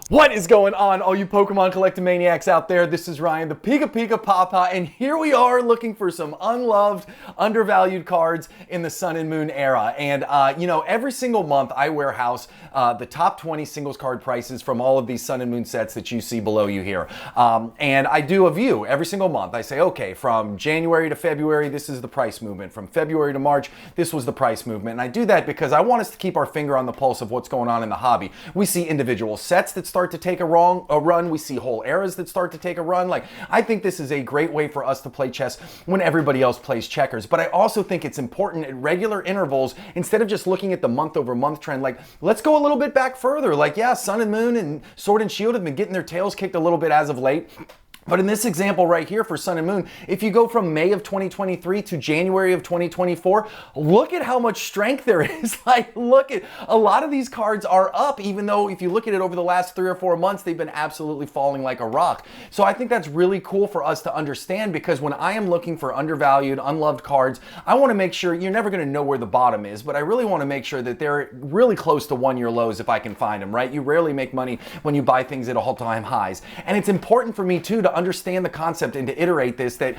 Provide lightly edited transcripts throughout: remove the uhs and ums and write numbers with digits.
What is going on, all you Pokemon collecting maniacs out there? This is Ryan, the PikaPikaPaPa, and here we are looking for some unloved, undervalued cards in the Sun and Moon era. And, every single month I warehouse the top 20 singles card prices from all of these Sun and Moon sets that you see below you here. And I do a view every single month. I say, okay, from January to February, this is the price movement. From February to March, this was the price movement. And I do that because I want us to keep our finger on the pulse of what's going on in the hobby. We see individual sets that start to take a run. We see whole eras that start to take a run. Like, I think this is a great way for us to play chess when everybody else plays checkers. But I also think it's important at regular intervals, instead of just looking at the month over month trend, like, let's go a little bit back further. Like, yeah, Sun and Moon and Sword and Shield have been getting their tails kicked a little bit as of late. But in this example right here for Sun and Moon, if you go from May of 2023 to January of 2024, look at how much strength there is. Like, look at, a lot of these cards are up, even though if you look at it over the last 3 or 4 months, they've been absolutely falling like a rock. So I think that's really cool for us to understand, because when I am looking for undervalued, unloved cards, I want to make sure, you're never going to know where the bottom is, but I really want to make sure that they're really close to one-year lows if I can find them, right? You rarely make money when you buy things at all-time highs. And it's important for me too to understand the concept and to iterate this, that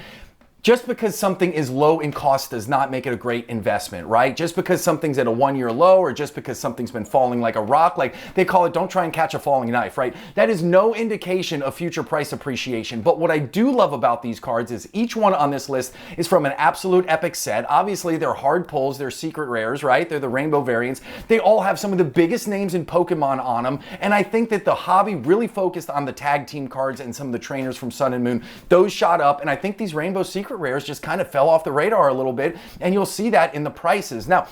just because something is low in cost does not make it a great investment, right? Just because something's at a one-year low, or just because something's been falling like a rock, like they call it, don't try and catch a falling knife, right? That is no indication of future price appreciation. But what I do love about these cards is each one on this list is from an absolute epic set. Obviously, they're hard pulls, they're secret rares, right? They're the rainbow variants. They all have some of the biggest names in Pokemon on them. And I think that the hobby really focused on the tag team cards and some of the trainers from Sun and Moon. Those shot up, and I think these rainbow secret rares just kind of fell off the radar a little bit, and you'll see that in the prices. Now,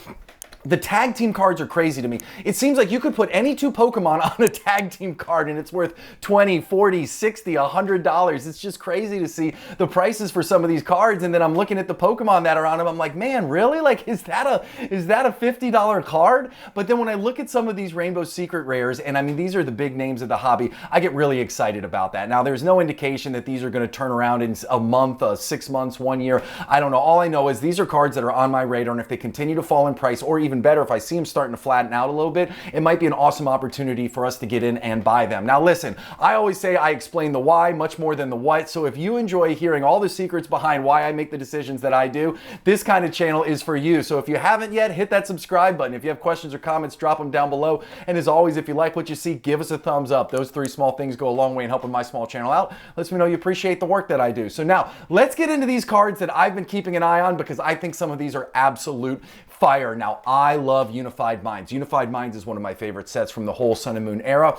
the tag team cards are crazy to me. It seems like you could put any two Pokemon on a tag team card and it's worth $20, $40, $60, $100. It's just crazy to see the prices for some of these cards. And then I'm looking at the Pokemon that are on them. I'm like, man, really? Like, is that a $50 card? But then when I look at some of these Rainbow Secret Rares, and I mean, these are the big names of the hobby, I get really excited about that. Now, there's no indication that these are going to turn around in a month, 6 months, 1 year. I don't know. All I know is these are cards that are on my radar, and if they continue to fall in price, or even better, if I see them starting to flatten out a little bit, it might be an awesome opportunity for us to get in and buy them. Now listen, I always say I explain the why much more than the what, so if you enjoy hearing all the secrets behind why I make the decisions that I do, this kind of channel is for you. So if you haven't yet, hit that subscribe button. If you have questions or comments, drop them down below. And as always, if you like what you see, give us a thumbs up. Those 3 small things go a long way in helping my small channel out. Lets me know you appreciate the work that I do. So now, let's get into these cards that I've been keeping an eye on, because I think some of these are absolute fire. Now, I love Unified Minds. Unified Minds is one of my favorite sets from the whole Sun and Moon era.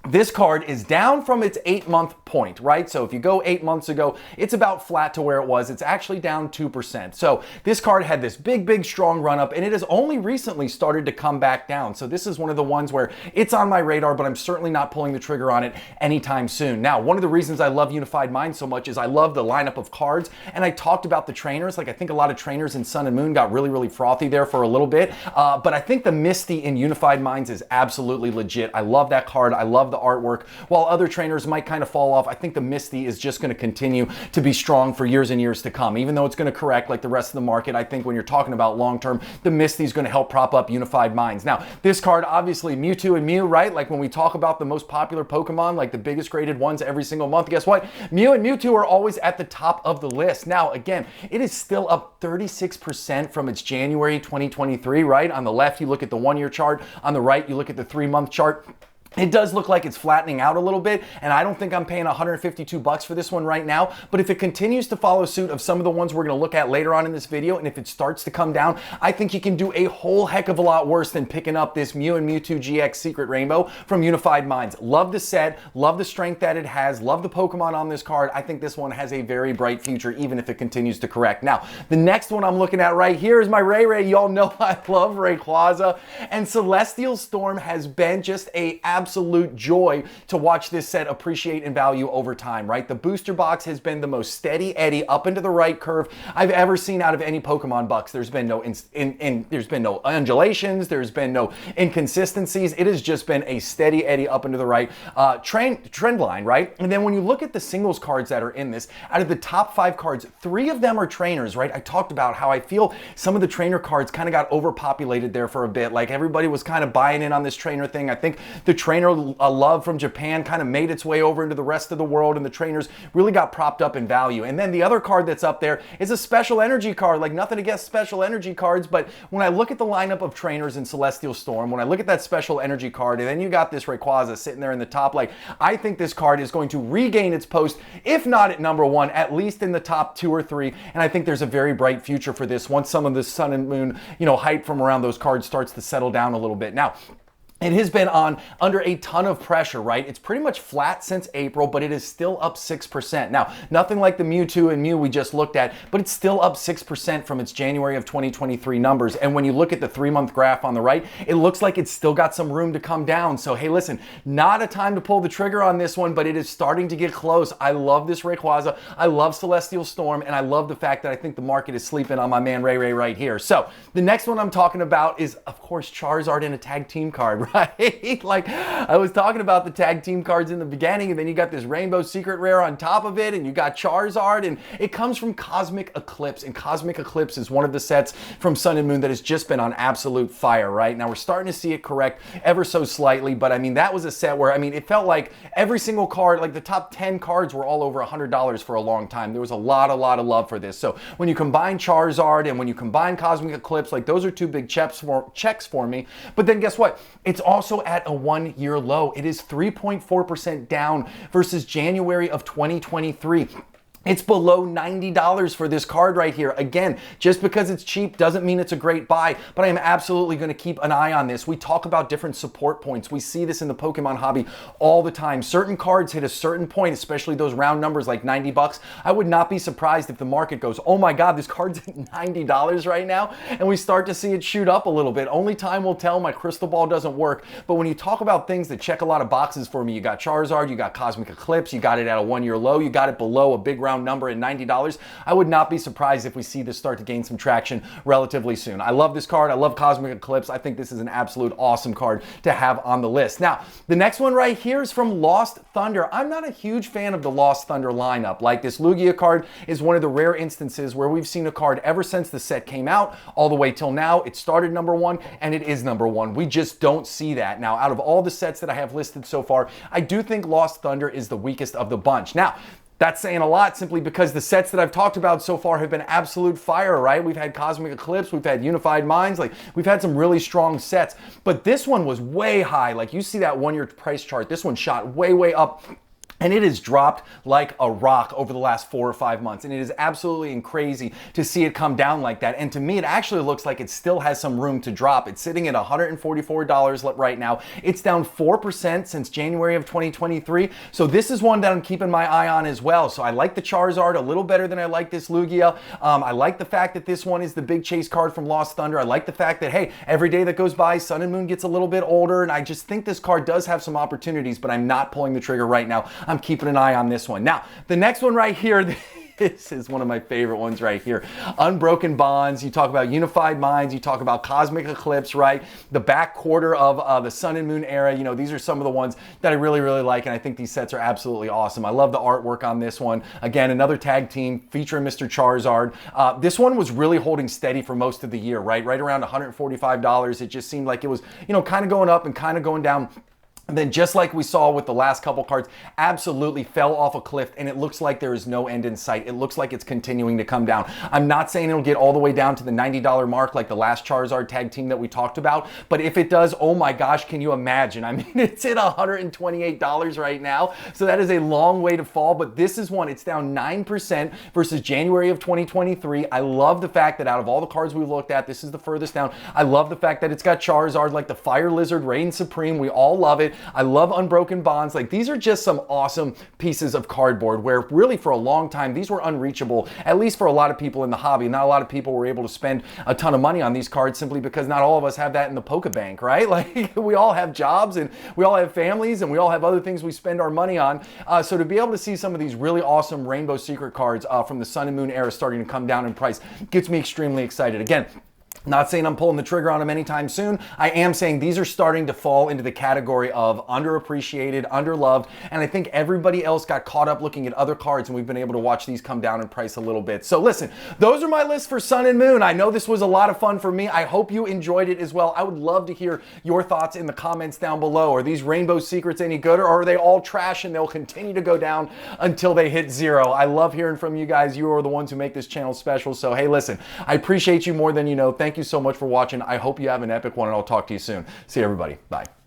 This card is down from its 8-month point, right? So if you go 8 months ago, it's about flat to where it was. It's actually down 2%. So this card had this big, strong run up, and it has only recently started to come back down. So this is one of the ones where it's on my radar, but I'm certainly not pulling the trigger on it anytime soon. Now, one of the reasons I love Unified Minds so much is I love the lineup of cards, and I talked about the trainers. Like, I think a lot of trainers in Sun and Moon got really frothy there for a little bit, but I think the Misty in Unified Minds is absolutely legit. I love that card. I love the artwork. While other trainers might kind of fall off, I think the Misty is just going to continue to be strong for years and years to come. Even though it's going to correct like the rest of the market, I think when you're talking about long term, the Misty is going to help prop up Unified Minds. Now, this card, obviously Mewtwo and Mew, right? Like when we talk about the most popular Pokemon, like the biggest graded ones every single month, guess what? Mew and Mewtwo are always at the top of the list. Now, again, it is still up 36% from its January 2023, right? On the left, you look at the 1-year chart. On the right, you look at the 3-month chart. It does look like it's flattening out a little bit, and I don't think I'm paying $152 for this one right now, but if it continues to follow suit of some of the ones we're going to look at later on in this video, and if it starts to come down, I think you can do a whole heck of a lot worse than picking up this Mew and Mewtwo GX Secret Rainbow from Unified Minds. Love the set, love the strength that it has, love the Pokemon on this card. I think this one has a very bright future, even if it continues to correct. Now, the next one I'm looking at right here is my Ray. Y'all know I love Rayquaza, and Celestial Storm has been just a absolute joy to watch this set appreciate in value over time, right? The booster box has been the most steady Eddie up into the right curve I've ever seen out of any Pokemon box. There's been no there's been no undulations, there's been no inconsistencies. It has just been a steady Eddie up into the right trend line, right? And then when you look at the singles cards that are in this, out of the top 5 cards, 3 of them are trainers, right? I talked about how I feel some of the trainer cards kind of got overpopulated there for a bit. Like everybody was kind of buying in on this trainer thing. I think the trainer love from Japan kind of made its way over into the rest of the world, and the trainers really got propped up in value. And then the other card that's up there is a special energy card. Like, nothing against special energy cards, but when I look at the lineup of trainers in Celestial Storm, when I look at that special energy card, and then you got this Rayquaza sitting there in the top, like, I think this card is going to regain its post, if not at number one, at least in the top 2 or 3. And I think there's a very bright future for this once some of the Sun and Moon, hype from around those cards starts to settle down a little bit. Now, it has been under a ton of pressure, right? It's pretty much flat since April, but it is still up 6%. Now, nothing like the Mewtwo and Mew we just looked at, but it's still up 6% from its January of 2023 numbers. And when you look at the 3-month graph on the right, it looks like it's still got some room to come down. So, hey, listen, not a time to pull the trigger on this one, but it is starting to get close. I love this Rayquaza. I love Celestial Storm, and I love the fact that I think the market is sleeping on my man Ray Ray right here. So, the next one I'm talking about is, of course, Charizard in a tag team card, right? Like, I was talking about the tag team cards in the beginning, and then you got this Rainbow Secret Rare on top of it, and you got Charizard, and it comes from Cosmic Eclipse, and Cosmic Eclipse is one of the sets from Sun and Moon that has just been on absolute fire, right? Now, we're starting to see it correct ever so slightly, but I mean, that was a set where, I mean, it felt like every single card, like the top 10 cards were all over $100 for a long time. There was a lot of love for this. So when you combine Charizard and when you combine Cosmic Eclipse, like, those are two big checks for me. But then guess what? It's also at a 1-year low. It is 3.4% down versus January of 2023. It's below $90 for this card right here. Again, just because it's cheap doesn't mean it's a great buy, but I am absolutely going to keep an eye on this. We talk about different support points. We see this in the Pokemon hobby all the time. Certain cards hit a certain point, especially those round numbers like $90. I would not be surprised if the market goes, oh my God, this card's at $90 right now, and we start to see it shoot up a little bit. Only time will tell. My crystal ball doesn't work, but when you talk about things that check a lot of boxes for me, you got Charizard, you got Cosmic Eclipse, you got it at a 1-year low, you got it below a big round number at $90. I would not be surprised if we see this start to gain some traction relatively soon. I love this card. I love Cosmic Eclipse. I think this is an absolute awesome card to have on the list. Now, the next one right here is from Lost Thunder. I'm not a huge fan of the Lost Thunder lineup. Like, this Lugia card is one of the rare instances where we've seen a card ever since the set came out all the way till now. It started number 1 and it is number 1. We just don't see that. Now, out of all the sets that I have listed so far, I do think Lost Thunder is the weakest of the bunch. Now, that's saying a lot simply because the sets that I've talked about so far have been absolute fire, right? We've had Cosmic Eclipse, we've had Unified Minds, like, we've had some really strong sets, but this one was way high. Like, you see that 1-year price chart, this one shot way up. And it has dropped like a rock over the last 4 or 5 months. And it is absolutely crazy to see it come down like that. And to me, it actually looks like it still has some room to drop. It's sitting at $144 right now. It's down 4% since January of 2023. So this is one that I'm keeping my eye on as well. So I like the Charizard a little better than I like this Lugia. I like the fact that this one is the big chase card from Lost Thunder. I like the fact that, hey, every day that goes by, Sun and Moon gets a little bit older. And I just think this card does have some opportunities, but I'm not pulling the trigger right now. I'm keeping an eye on this one. Now, the next one right here, this is one of my favorite ones right here. Unbroken Bonds. You talk about Unified Minds. You talk about Cosmic Eclipse, right? The back quarter of the Sun and Moon era. You know, these are some of the ones that I really like, and I think these sets are absolutely awesome. I love the artwork on this one. Again, another tag team featuring Mr. Charizard. This one was really holding steady for most of the year, right? Right around $145. It just seemed like it was, kind of going up and kind of going down. And then, just like we saw with the last couple cards, absolutely fell off a cliff, and it looks like there is no end in sight. It looks like it's continuing to come down. I'm not saying it'll get all the way down to the $90 mark like the last Charizard tag team that we talked about, but if it does, oh my gosh, can you imagine? I mean, it's at $128 right now, so that is a long way to fall, but this is one. It's down 9% versus January of 2023. I love the fact that out of all the cards we looked at, this is the furthest down. I love the fact that it's got Charizard, like the Fire Lizard, reigns supreme. We all love it. I love Unbroken Bonds. Like, these are just some awesome pieces of cardboard where really for a long time these were unreachable, at least for a lot of people in the hobby. Not a lot of people were able to spend a ton of money on these cards simply because not all of us have that in the Pokebank, right? Like, we all have jobs and we all have families and we all have other things we spend our money on. So to be able to see some of these really awesome Rainbow Secret cards from the Sun and Moon era starting to come down in price gets me extremely excited. Again, Not saying I'm pulling the trigger on them anytime soon. I am saying these are starting to fall into the category of underappreciated, underloved, and I think everybody else got caught up looking at other cards, and we've been able to watch these come down in price a little bit. So listen, those are my lists for Sun and Moon. I know this was a lot of fun for me. I hope you enjoyed it as well. I would love to hear your thoughts in the comments down below. Are these Rainbow Secrets any good, or are they all trash and they'll continue to go down until they hit zero? I love hearing from you guys. You are the ones who make this channel special. So hey, listen, I appreciate you more than you know. Thank you so much for watching. I hope you have an epic one, and I'll talk to you soon. See you, everybody. Bye.